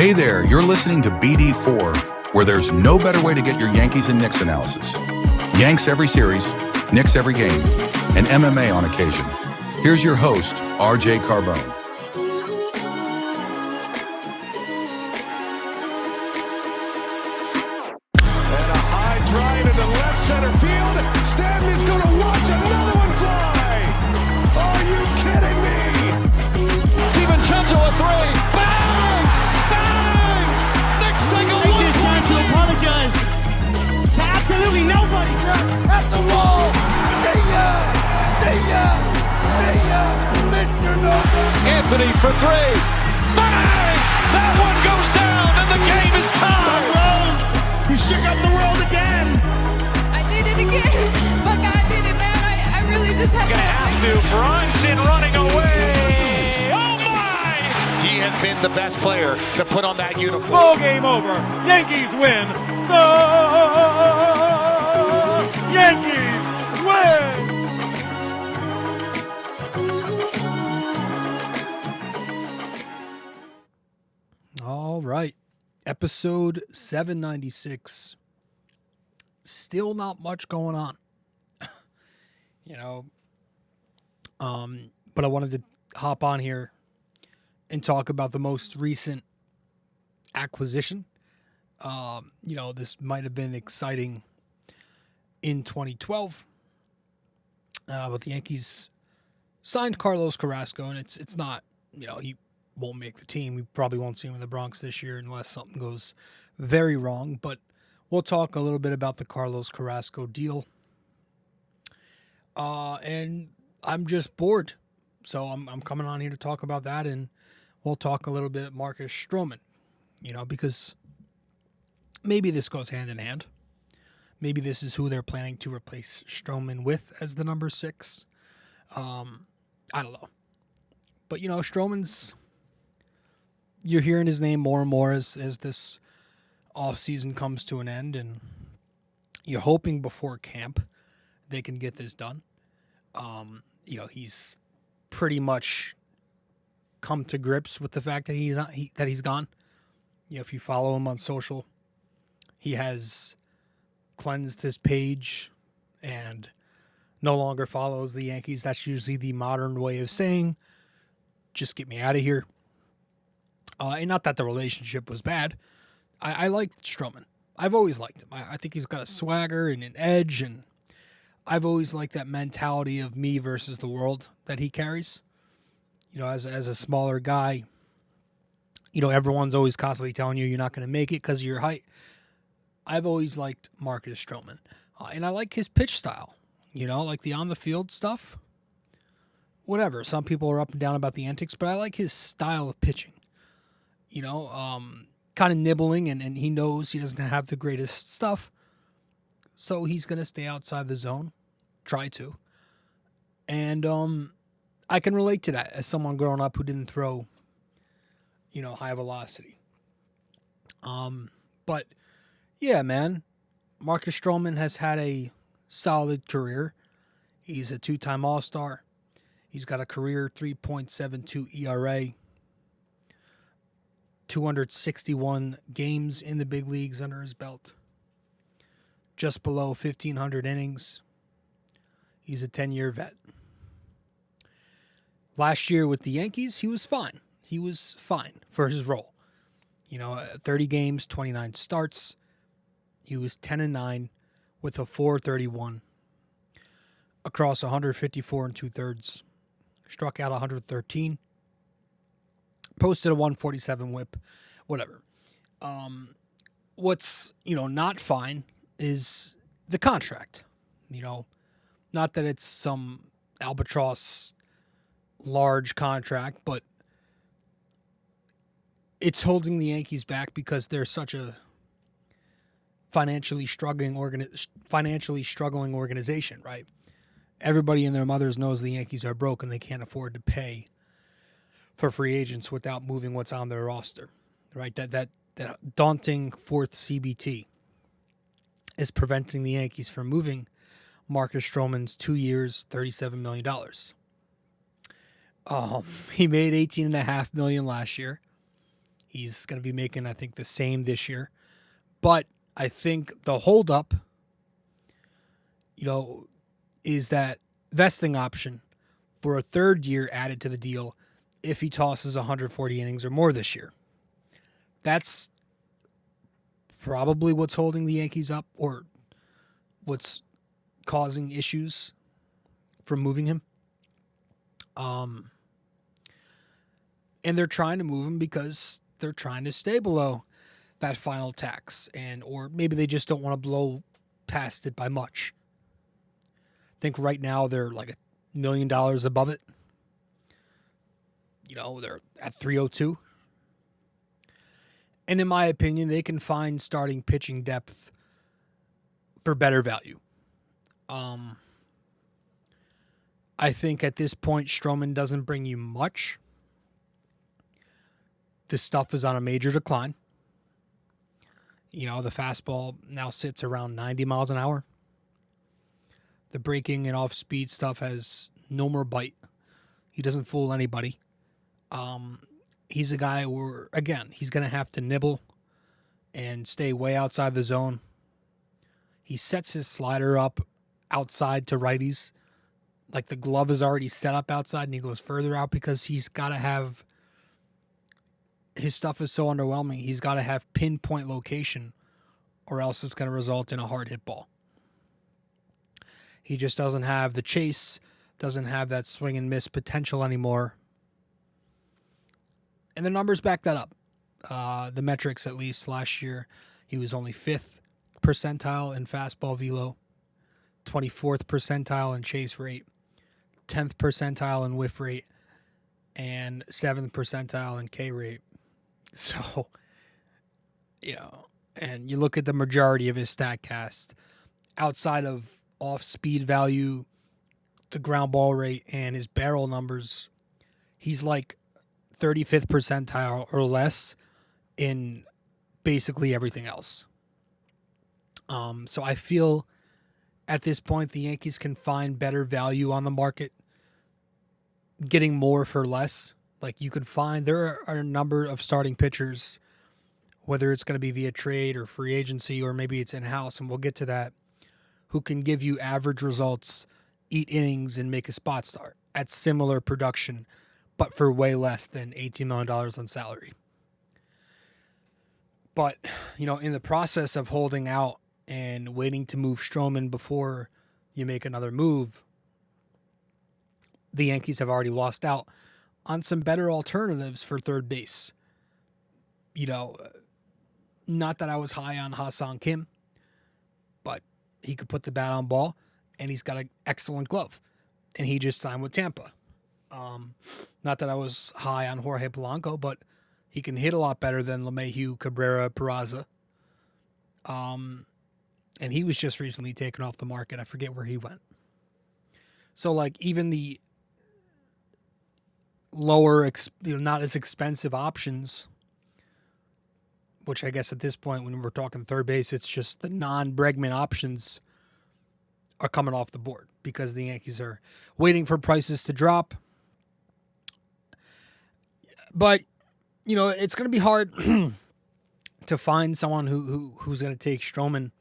Hey there, you're listening to BD4, where there's no better way to get your Yankees and Knicks analysis. Yanks every series, Knicks every game, and MMA on occasion. Here's your host, RJ Carbone. And a high drive into left center field. Stanley's going to watch another one fly. Are you kidding me? DiVincenzo a three. Bang! Bang! Knicks take a Take this chance to apologize to absolutely nobody. At the wall. See ya! See ya! See ya! Mr. Nova. Anthony for three. Bang! That one goes down and the game is tied. Rose, you shook up the world again. I did it again. My God did it, man. I really just had Gonna have to. Brunson running away. Oh my! He has been the best player to put on that uniform. Ball game over. Yankees win. The Yankees win. All right. Episode 796. Still not much going on. But I wanted to hop on here and talk about the most recent acquisition. This might have been exciting in 2012. But the Yankees signed Carlos Carrasco, and it's not, he won't make the team. We probably won't see him in the Bronx this year unless something goes very wrong. But we'll talk a little bit about the Carlos Carrasco deal. And I'm just bored. So I'm coming on here to talk about that, and we'll talk a little bit of Marcus Stroman, because maybe this goes hand in hand. Maybe this is who they're planning to replace Stroman with as the number 6. I don't know. But, Stroman's, you're hearing his name more and more as this offseason comes to an end, and you're hoping before camp they can get this done. He's pretty much come to grips with the fact that he's gone. If you follow him on social, he has cleansed his page and no longer follows the Yankees. That's usually the modern way of saying, just get me out of here. And not that the relationship was bad. I liked Stroman. I've always liked him. I think he's got a swagger and an edge, and I've always liked that mentality of me versus the world that he carries. As a smaller guy, everyone's always constantly telling you you're not going to make it because of your height. I've always liked Marcus Stroman. And I like his pitch style, like the on-the-field stuff. Whatever. Some people are up and down about the antics, but I like his style of pitching. Kind of nibbling, and he knows he doesn't have the greatest stuff. So he's going to stay outside the zone. Try to. And I can relate to that as someone growing up who didn't throw, high velocity. But, yeah, man. Marcus Stroman has had a solid career. He's a 2-time All-Star. He's got a career 3.72 ERA. 261 games in the big leagues under his belt. Just below 1,500 innings. He's a 10-year vet. Last year with the Yankees, he was fine. He was fine for his role. 30 games, 29 starts. He was 10-9 with a 4.31 across 154 2/3. Struck out 113. Posted a 147 whip. Whatever. What's, not fine is the contract. Not that it's some albatross large contract, but it's holding the Yankees back because they're such a financially struggling organization, right? Everybody and their mothers knows the Yankees are broke and they can't afford to pay for free agents without moving what's on their roster, right? That daunting fourth CBT is preventing the Yankees from moving Marcus Stroman's 2 years, $37 million. He made $18.5 million last year. He's going to be making, I think, the same this year. But I think the holdup, is that vesting option for a third year added to the deal if he tosses 140 innings or more this year. That's probably what's holding the Yankees up, or what's causing issues from moving him. And they're trying to move him because they're trying to stay below that final tax, or maybe they just don't want to blow past it by much. I think right now they're like $1 million above it. They're at 302. And in my opinion, they can find starting pitching depth for better value. I think at this point, Stroman doesn't bring you much. This stuff is on a major decline. The fastball now sits around 90 miles an hour. The breaking and off-speed stuff has no more bite. He doesn't fool anybody. He's a guy where, again, he's going to have to nibble and stay way outside the zone. He sets his slider up outside to righties. Like the glove is already set up outside and he goes further out because he's got to have... His stuff is so underwhelming. He's got to have pinpoint location or else it's going to result in a hard hit ball. He just doesn't have the chase, doesn't have that swing and miss potential anymore. And the numbers back that up. The metrics, at least last year, he was only 5th percentile in fastball velo, 24th percentile in chase rate, 10th percentile in whiff rate, and 7th percentile in K rate. So, and you look at the majority of his StatCast, outside of off-speed value, the ground ball rate, and his barrel numbers, he's like 35th percentile or less in basically everything else. So I feel at this point the Yankees can find better value on the market, getting more for less. Like you could find, there are a number of starting pitchers, whether it's going to be via trade or free agency, or maybe it's in-house, and we'll get to that, who can give you average results, eat innings, and make a spot start at similar production, but for way less than $18 million on salary. But, in the process of holding out and waiting to move Stroman before you make another move, the Yankees have already lost out on some better alternatives for third base. Not that I was high on Ha-Seong Kim, but he could put the bat on ball, and he's got an excellent glove, and he just signed with Tampa. Not that I was high on Jorge Polanco, but he can hit a lot better than LeMahieu, Cabrera, Peraza. And he was just recently taken off the market. I forget where he went. So, even the lower, not as expensive options, which I guess at this point, when we're talking third base, it's just the non-Bregman options are coming off the board because the Yankees are waiting for prices to drop. But, it's going to be hard to find someone who's going to take Stroman.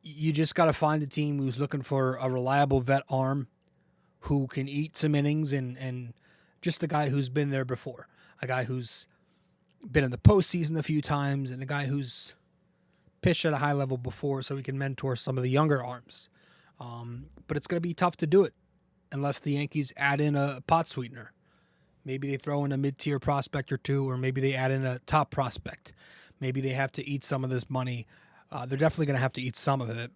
You just got to find a team who's looking for a reliable vet arm who can eat some innings and just a guy who's been there before, a guy who's been in the postseason a few times, and a guy who's pitched at a high level before so he can mentor some of the younger arms. But it's going to be tough to do it unless the Yankees add in a pot sweetener. Maybe they throw in a mid-tier prospect or two, or maybe they add in a top prospect. Maybe they have to eat some of this money. They're definitely going to have to eat some of it.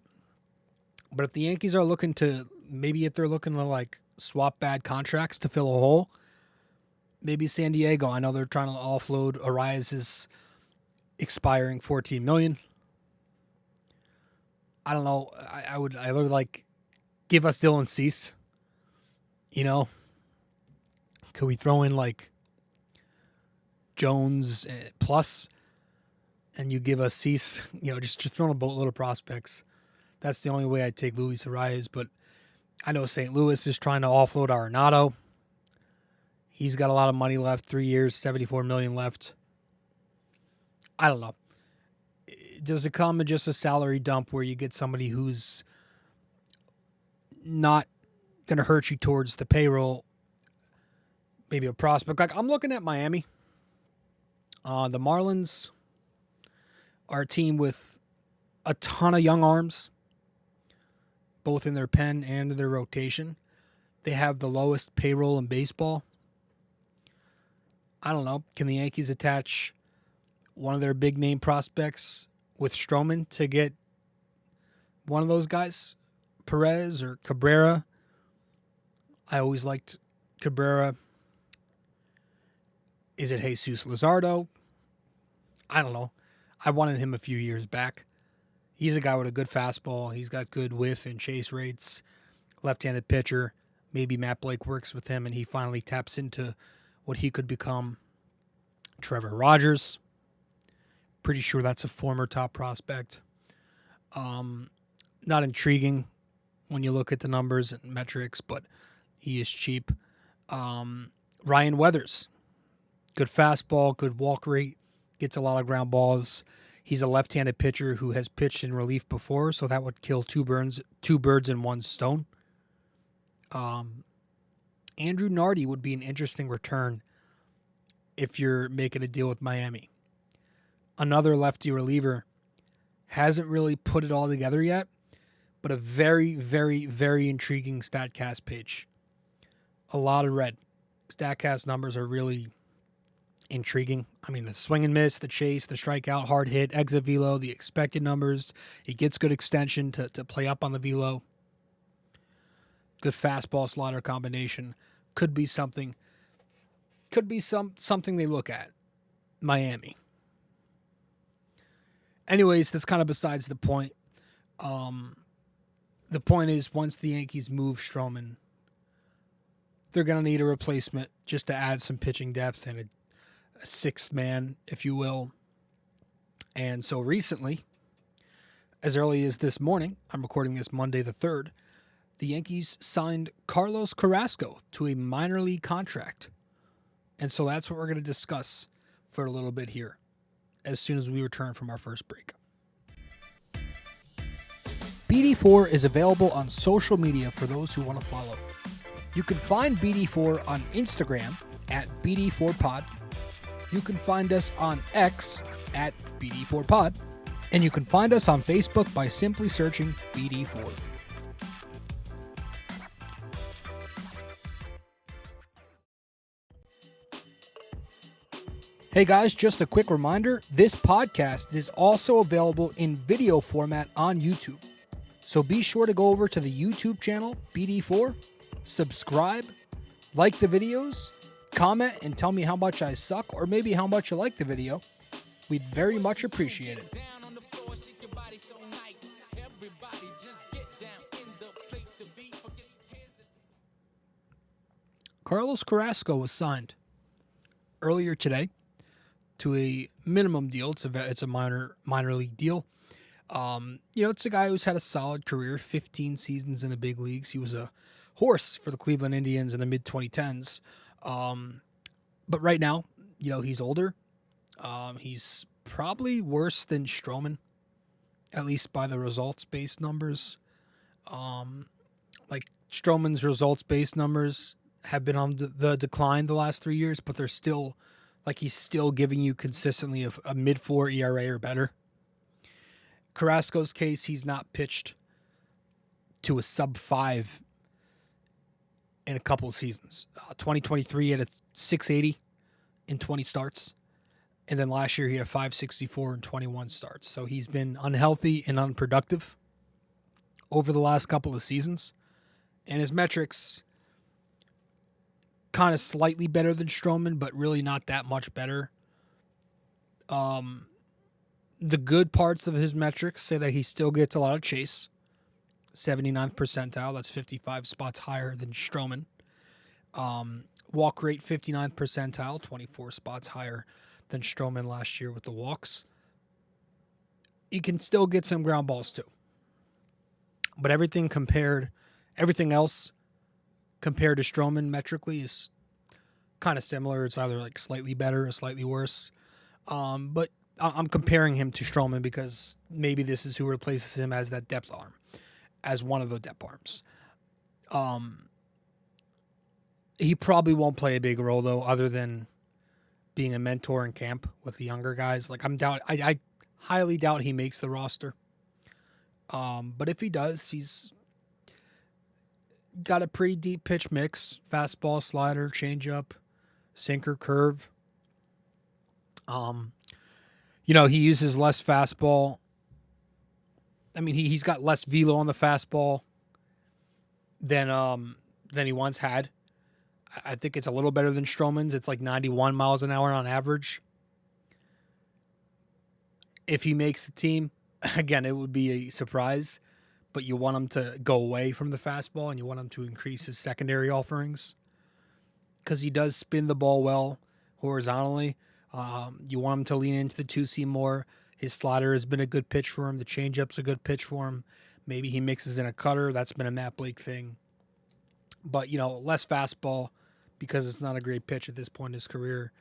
But if the Yankees are looking to, maybe if they're looking to swap bad contracts to fill a hole, maybe San Diego. I know they're trying to offload Arias's expiring $14 million. I don't know. I would give us Dylan Cease. Could we throw in Jones plus, and you give us Cease? Just throwing a boatload of prospects. That's the only way I'd take Luis Arias. But I know St. Louis is trying to offload Arenado. He's got a lot of money left, 3 years, $74 million left. I don't know. Does it come in just a salary dump where you get somebody who's not going to hurt you towards the payroll? Maybe a prospect. Like, I'm looking at Miami. The Marlins are a team with a ton of young arms, both in their pen and in their rotation. They have the lowest payroll in baseball. I don't know. Can the Yankees attach one of their big name prospects with Stroman to get one of those guys? Perez or Cabrera? I always liked Cabrera. Is it Jesus Luzardo? I don't know. I wanted him a few years back. He's a guy with a good fastball. He's got good whiff and chase rates. Left-handed pitcher. Maybe Matt Blake works with him and he finally taps into what he could become. Trevor Rogers. Pretty sure that's a former top prospect. Not intriguing when you look at the numbers and metrics, but he is cheap. Ryan Weathers. Good fastball, good walk rate, gets a lot of ground balls. He's a left-handed pitcher who has pitched in relief before, so that would kill two birds in one stone. Andrew Nardi would be an interesting return if you're making a deal with Miami. Another lefty reliever. Hasn't really put it all together yet, but a very, very, very intriguing StatCast page. A lot of red. StatCast numbers are really intriguing. I mean, the swing and miss, the chase, the strikeout, hard hit, exit velo, the expected numbers. He gets good extension to play up on the velo. Good fastball slider combination. Could be something. Could be something they look at. Miami. Anyways, that's kind of besides the point. The point is, once the Yankees move Stroman, they're going to need a replacement just to add some pitching depth and a sixth man, if you will. And so recently, as early as this morning, I'm recording this Monday the 3rd, the Yankees signed Carlos Carrasco to a minor league contract. And so that's what we're going to discuss for a little bit here as soon as we return from our first break. BD4 is available on social media for those who want to follow. You can find BD4 on Instagram at BD4Pod. You can find us on X at BD4Pod. And you can find us on Facebook by simply searching BD4. Hey guys, just a quick reminder, this podcast is also available in video format on YouTube. So be sure to go over to the YouTube channel, BD4, subscribe, like the videos, comment, and tell me how much I suck or maybe how much you like the video. We'd very much appreciate it. Carlos Carrasco was signed earlier today to a minimum deal. It's a minor league deal. It's a guy who's had a solid career, 15 seasons in the big leagues. He was a horse for the Cleveland Indians in the mid-2010s. But right now, he's older. He's probably worse than Stroman, at least by the results-based numbers. Like Stroman's results-based numbers have been on the decline the last 3 years, but they're still, he's still giving you consistently a mid-4 ERA or better. Carrasco's case, he's not pitched to a sub-5 in a couple of seasons. 2023, he had a 680 in 20 starts. And then last year, he had a 564 in 21 starts. So he's been unhealthy and unproductive over the last couple of seasons. And his metrics, kind of slightly better than Stroman, but really not that much better. The good parts of his metrics say that he still gets a lot of chase. 79th percentile, that's 55 spots higher than Stroman. Walk rate, 59th percentile, 24 spots higher than Stroman last year with the walks. He can still get some ground balls too. But everything else compared to Stroman metrically is kind of similar. It's either slightly better or slightly worse. But I'm comparing him to Stroman because maybe this is who replaces him as that depth arm, as one of the depth arms. He probably won't play a big role though, other than being a mentor in camp with the younger guys. Like I highly doubt he makes the roster. But if he does, he's got a pretty deep pitch mix: fastball, slider, changeup, sinker, curve. He uses less fastball. I mean, he's got less velo on the fastball than he once had. I think it's a little better than Stroman's. It's like 91 miles an hour on average. If he makes the team, again, it would be a surprise, but you want him to go away from the fastball and you want him to increase his secondary offerings because he does spin the ball well horizontally. You want him to lean into the two-seam more. His slider has been a good pitch for him. The changeup's a good pitch for him. Maybe he mixes in a cutter. That's been a Matt Blake thing. But, less fastball because it's not a great pitch at this point in his career.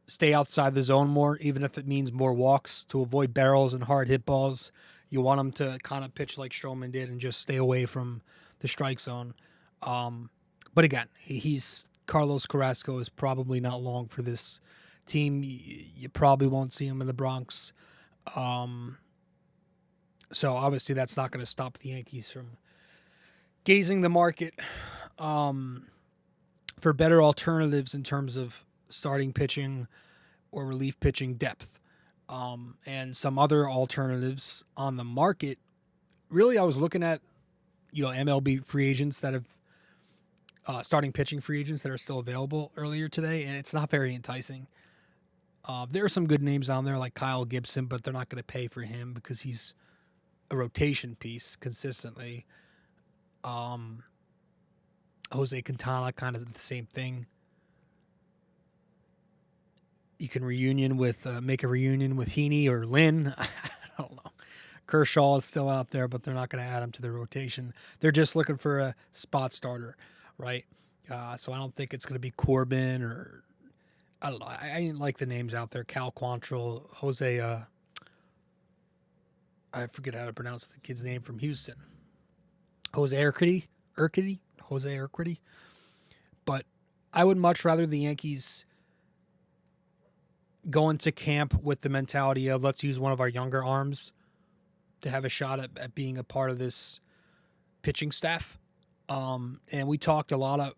Stay outside the zone more, even if it means more walks to avoid barrels and hard hit balls. You want him to kind of pitch like Stroman did and just stay away from the strike zone. But again, he's Carlos Carrasco is probably not long for this team. You probably won't see him in the Bronx. So obviously that's not going to stop the Yankees from gazing the market for better alternatives in terms of starting pitching or relief pitching depth. And some other alternatives on the market. Really, I was looking at, MLB free agents that have starting pitching free agents that are still available earlier today, and it's not very enticing. There are some good names on there like Kyle Gibson, but they're not going to pay for him because he's a rotation piece consistently. Jose Quintana, kind of the same thing. You can make a reunion with Heaney or Lynn. I don't know. Kershaw is still out there, but they're not going to add him to the rotation. They're just looking for a spot starter, right? So I don't think it's going to be Corbin or I don't know. I didn't like the names out there. Cal Quantrill, Jose. I forget how to pronounce the kid's name from Houston. Jose Urquidy. But I would much rather the Yankees go into camp with the mentality of let's use one of our younger arms to have a shot at being a part of this pitching staff. And we talked a lot of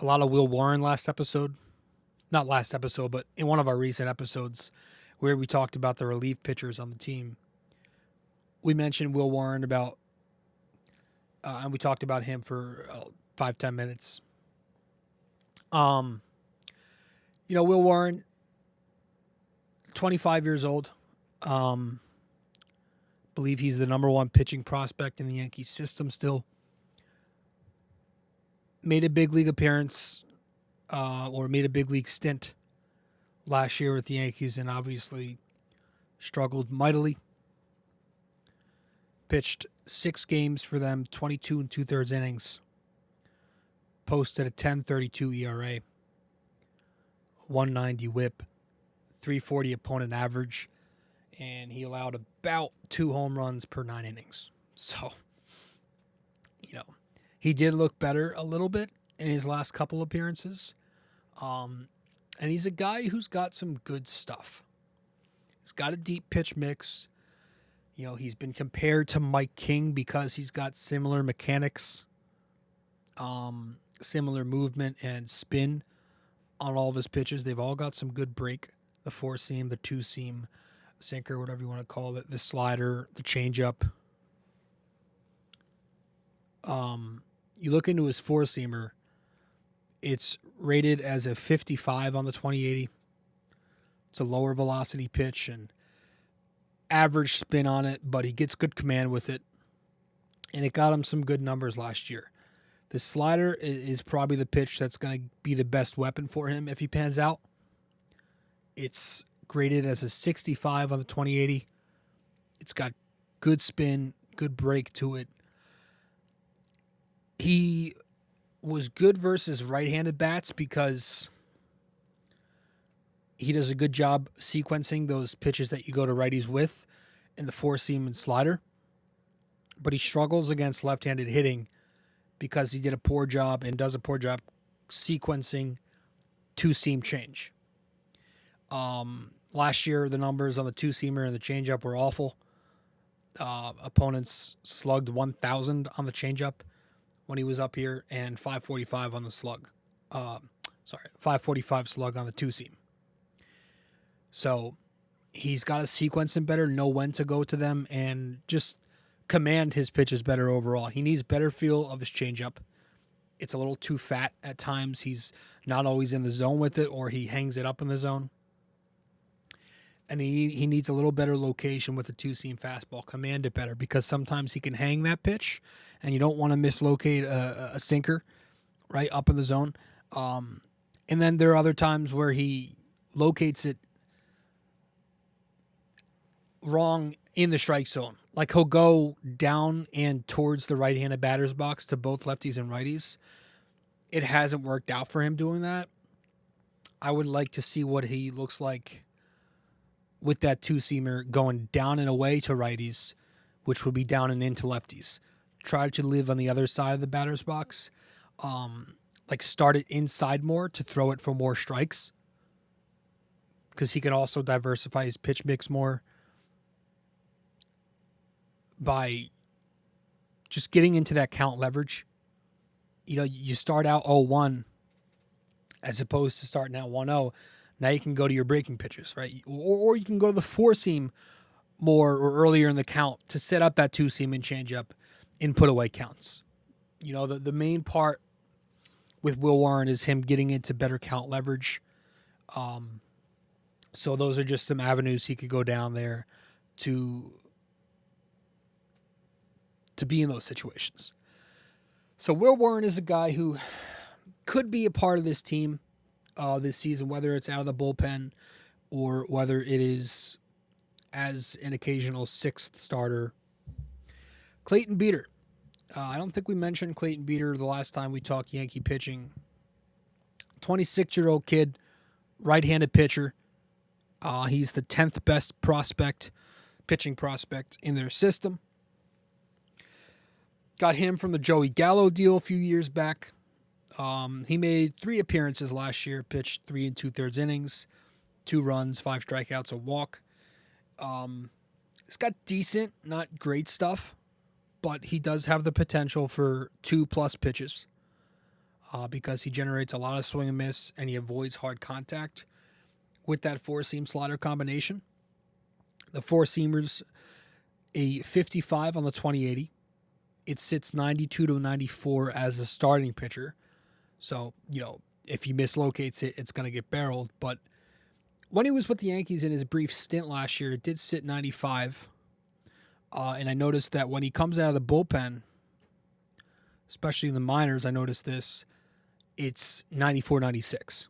Will Warren last episode. Not last episode, but in one of our recent episodes where we talked about the relief pitchers on the team. We mentioned Will Warren and we talked about him for 5-10 minutes. Will Warren, 25 years old. Believe he's the number one pitching prospect in the Yankees system still. Made a big league appearance or made a big league stint last year with the Yankees and obviously struggled mightily. Pitched 6 games for them, 22 2/3 innings. Posted a 10.32 ERA, 190 WHIP, 340 opponent average, and he allowed about 2 home runs per 9 innings. So, he did look better a little bit in his last couple appearances. And he's a guy who's got some good stuff. He's got a deep pitch mix. He's been compared to Mike King because he's got similar mechanics, similar movement and spin on all of his pitches. They've all got some good break. The 4-seam, the 2-seam, sinker, whatever you want to call it, the slider, the changeup. You look into his 4-seamer, it's rated as a 55 on the 2080. It's a lower velocity pitch and average spin on it, but he gets good command with it. And it got him some good numbers last year. The slider is probably the pitch that's going to be the best weapon for him if he pans out. It's graded as a 65 on the 2080. It's got good spin, good break to it. He was good versus right-handed bats because he does a good job sequencing those pitches that you go to righties with in the four seam and slider. But he struggles against left-handed hitting because he did a poor job and does a poor job sequencing two-seam change. Last year, the numbers on the two-seamer and the changeup were awful. Opponents slugged 1,000 on the changeup when he was up here and 545 on the slug. 545 slug on the two-seam. So he's got to sequence them better, know when to go to them, and just command his pitches better overall. He needs better feel of his changeup. It's a little too fat at times. He's not always in the zone with it, or he hangs it up in the zone. And he needs a little better location with the two-seam fastball. Command it better, because sometimes he can hang that pitch, and you don't want to mislocate a sinker right up in the zone. And then there are other times where he locates it wrong in the strike zone. Like he'll go down and towards the right-handed batter's box to both lefties and righties. It hasn't worked out for him doing that. I would like to see what he looks like with that two-seamer going down and away to righties, which would be down and into lefties. Try to live on the other side of the batter's box. Like start it inside more to throw it for more strikes, because he can also diversify his pitch mix more by just getting into that count leverage. You know, you start out 0-1 as opposed to starting out 1-0. Now you can go to your breaking pitches, right? Or you can go to the four-seam more or earlier in the count to set up that two-seam and changeup in put-away counts. You know, the main part with Will Warren is him getting into better count leverage. So those are just some avenues he could go down there to be in those situations. So Will Warren is a guy who could be a part of this team this season, whether it's out of the bullpen or whether it is as an occasional sixth starter. Clayton Beeter. I don't think we mentioned Clayton Beeter the last time we talked Yankee pitching. 26-year-old kid, right-handed pitcher. He's the 10th best pitching prospect in their system. Got him from the Joey Gallo deal a few years back. He made 3 appearances last year, pitched 3 2/3 innings, 2 runs, 5 strikeouts, a walk. It's got decent, not great stuff, but he does have the potential for 2+ pitches because he generates a lot of swing and miss, and he avoids hard contact with that four-seam slider combination. The four-seamer's a 55 on the 2080. It sits 92 to 94 as a starting pitcher. So, you know, if he mislocates it, it's going to get barreled. But when he was with the Yankees in his brief stint last year, it did sit 95. And I noticed that when he comes out of the bullpen, especially in the minors, I noticed this, it's 94, 96.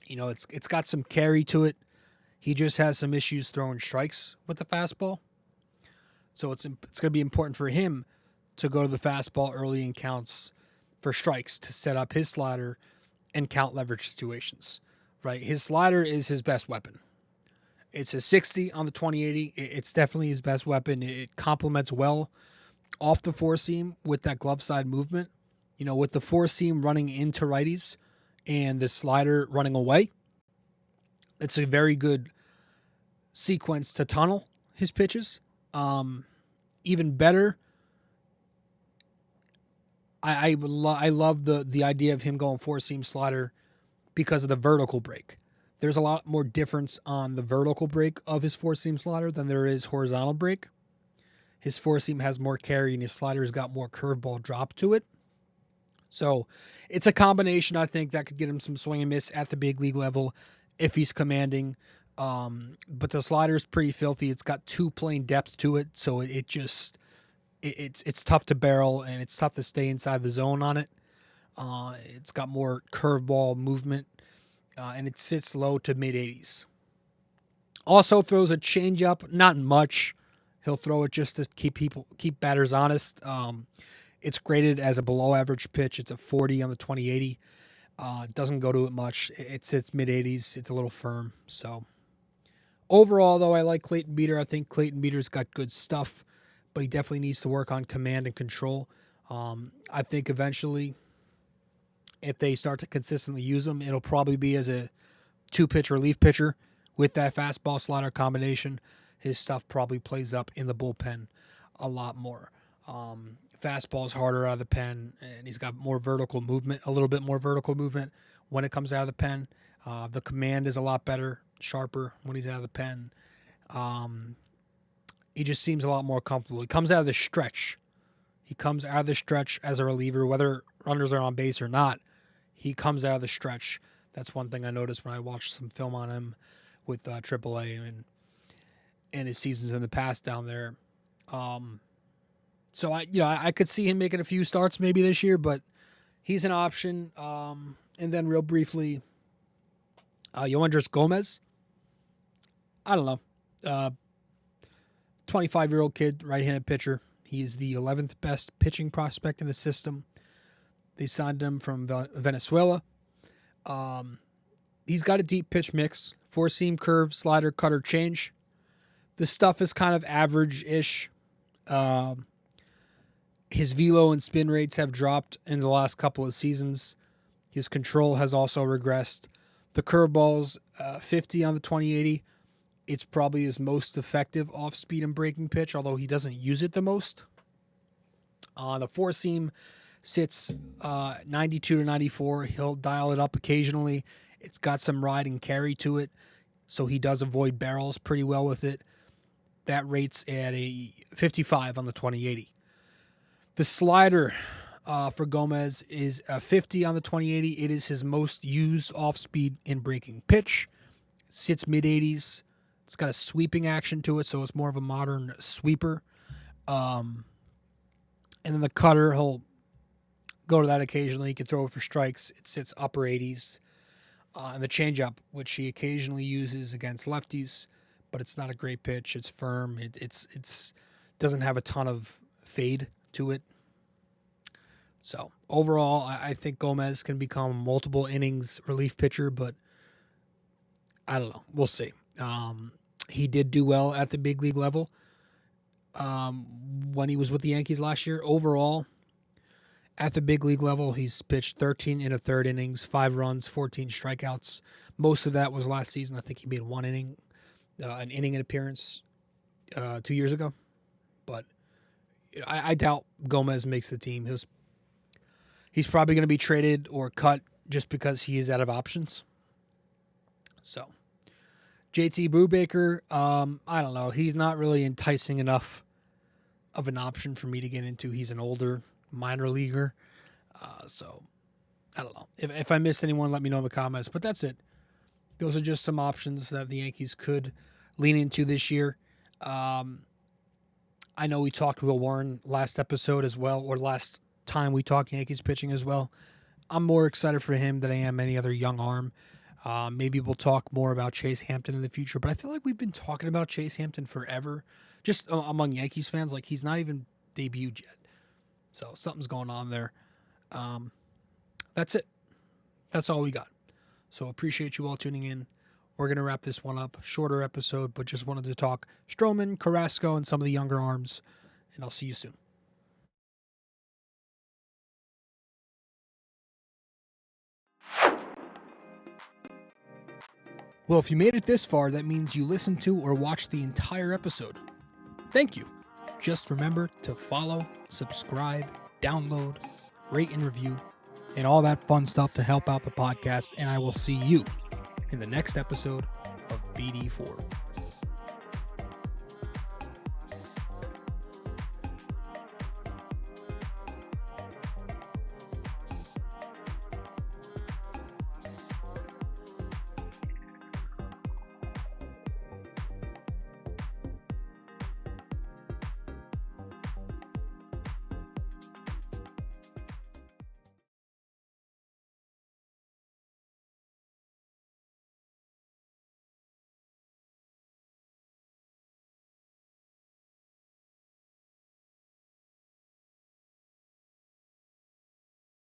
You know, it's got some carry to it. He just has some issues throwing strikes with the fastball. So it's going to be important for him to go to the fastball early in counts for strikes to set up his slider and count leverage situations, right? His slider is his best weapon. It's a 60 on the 2080. It's definitely his best weapon. It complements well off the four seam with that glove side movement. You know, with the four seam running into righties and the slider running away, it's a very good sequence to tunnel his pitches. Even better, I love the idea of him going four-seam slider because of the vertical break. There's a lot more difference on the vertical break of his four-seam slider than there is horizontal break. His four-seam has more carry and his slider's got more curveball drop to it. So it's a combination, I think, that could get him some swing and miss at the big league level if he's commanding. But the slider's pretty filthy. It's got 2 plane depth to it, so it's tough to barrel and it's tough to stay inside the zone on it. It's got more curveball movement, and it sits low to mid 80s. Also throws a changeup, not much. He'll throw it just to keep batters honest. It's graded as a below average pitch. It's a 40 on the 2080. Doesn't go to it much. It sits mid-80s. It's a little firm. So overall, though, I like Clayton Beeter. I think Clayton Beeter's got good stuff, but he definitely needs to work on command and control. I think eventually, if they start to consistently use him, it'll probably be as a 2-pitch relief pitcher with that fastball slider combination. His stuff probably plays up in the bullpen a lot more. Fastball's harder out of the pen, and he's got more vertical movement, a little bit more vertical movement when it comes out of the pen. The command is a lot better, sharper when he's out of the pen. He just seems a lot more comfortable. He comes out of the stretch. As a reliever, whether runners are on base or not. He comes out of the stretch. That's one thing I noticed when I watched some film on him with AAA and his seasons in the past down there. So I could see him making a few starts maybe this year, but he's an option. And then real briefly, Yoendris Gomez. I don't know. 25-year-old kid, right-handed pitcher. He is the 11th best pitching prospect in the system. They signed him from Venezuela. He's got a deep pitch mix, 4-seam, curve, slider, cutter, change. The stuff is kind of average-ish. His velo and spin rates have dropped in the last couple of seasons. His control has also regressed. The curveball's 50 on the 2080. It's probably his most effective off-speed and breaking pitch, although he doesn't use it the most. The 4-seam sits 92 to 94. He'll dial it up occasionally. It's got some ride and carry to it, so he does avoid barrels pretty well with it. That rates at a 55 on the 2080. The slider for Gomez is a 50 on the 2080. It is his most used off-speed and breaking pitch. Sits mid-80s. It's got a sweeping action to it, so it's more of a modern sweeper. And then the cutter, he'll go to that occasionally. He can throw it for strikes. It sits upper 80s. And the changeup, which he occasionally uses against lefties, but it's not a great pitch. It's firm. It's doesn't have a ton of fade to it. So overall, I think Gomez can become a multiple innings relief pitcher, but I don't know. We'll see. He did do well at the big league level when he was with the Yankees last year. Overall, at the big league level, he's pitched 13 and a third innings, 5 runs, 14 strikeouts. Most of that was last season. I think he made an inning appearance 2 years ago. But I doubt Gomez makes the team. He's probably going to be traded or cut just because he is out of options. So JT Brubaker, I don't know. He's not really enticing enough of an option for me to get into. He's an older minor leaguer. So I don't know. If I missed anyone, let me know in the comments. But that's it. Those are just some options that the Yankees could lean into this year. I know we talked Will Warren last episode as well, or last time we talked Yankees pitching as well. I'm more excited for him than I am any other young arm. Maybe we'll talk more about Chase Hampton in the future, but I feel like we've been talking about Chase Hampton forever, just among Yankees fans. Like, he's not even debuted yet. So something's going on there. That's it. That's all we got. So appreciate you all tuning in. We're going to wrap this one up. Shorter episode, but just wanted to talk Stroman, Carrasco, and some of the younger arms. And I'll see you soon. Well, if you made it this far, that means you listened to or watched the entire episode. Thank you. Just remember to follow, subscribe, download, rate and review, and all that fun stuff to help out the podcast. And I will see you in the next episode of BD4.